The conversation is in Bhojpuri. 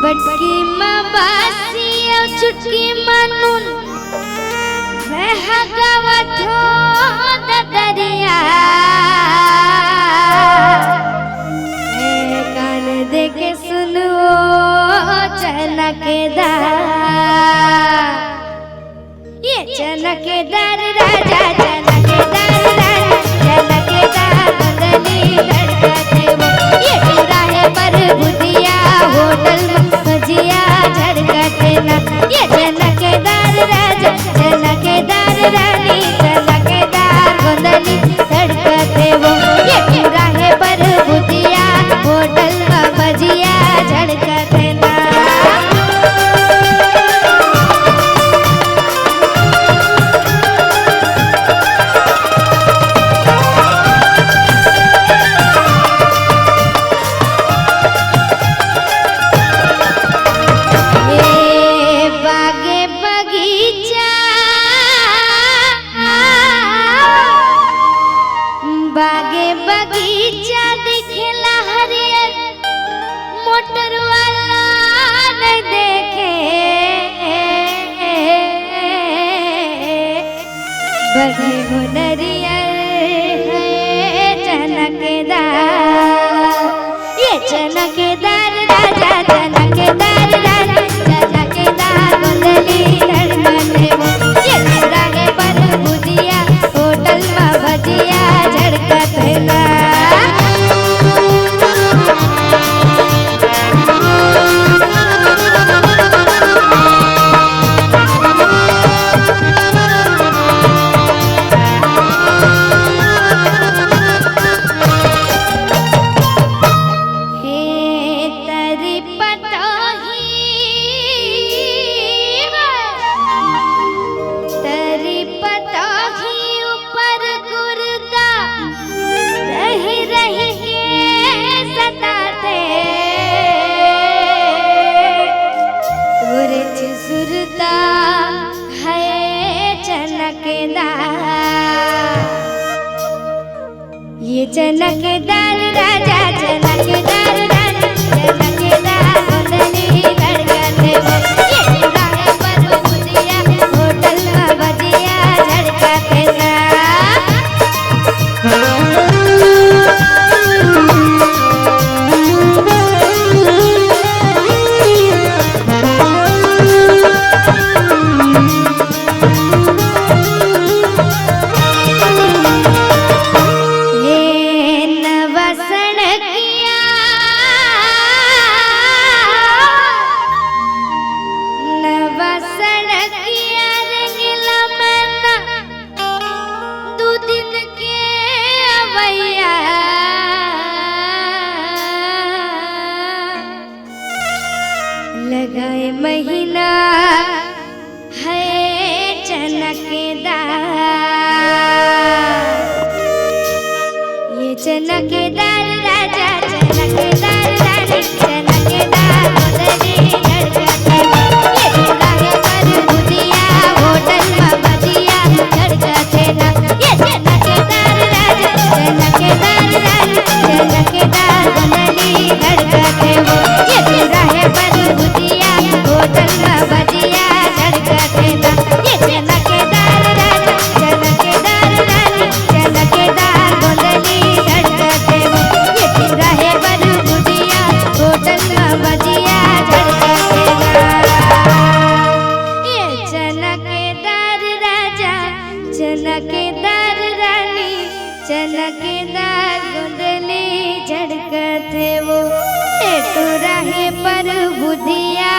बटकी मबासी और चुटकी मनून महगावथो दरिया कान दे के सुनो चनकेदार ये चनकेदार राजा चनकेदार राजा चनकेदार बंदनी लड़का वो ये राहे पर बुधिया होटल में भजिया झड़का ना ये चनकेदार राजा चनकेदार रानी चनकेदार बंदनी लड़का वो ये राहे पर बुधिया होटल में भजिया झड़का ना। बागे बगीचा दिखला हरियर मोटर वाला न देखे बड़े हुनरियर है चनकेदार ये चनकेदार राजा चनकेदार राजा चनकेदार बंदली लड़कने वो ये रागे पर बुधिया होटल में भजिया झड़का ना। सुरता है चनकेदार ये चनकेदार राजा चनकेदार रानी चनकेदार बंदनी लड़का वो ये राहे पर बुधिया होटल में भजिया झड़का ना। लगाए महीना है चनकेदार ये चनकेदार राजा चनकेदार रानी चनकेदार बंदनी लड़का ये राहे पर बुधिया होटल में भजिया झड़का ना ये चनकेदार राजा चनकेदार रानी चनकेदार बंदनी लड़का वो ये राहे पर बुधिया होटल में भजिया झड़का ना ये चनकेदार राजा चनकेदार रानी चनकेदार बंदनी लड़का वो ये राहे पर बुधिया होटल में भजिया झड़का ना ये चनकेदार राजा चनकेदार रानी चनकेदार बंदनी झड़का वो राहे पर बुधिया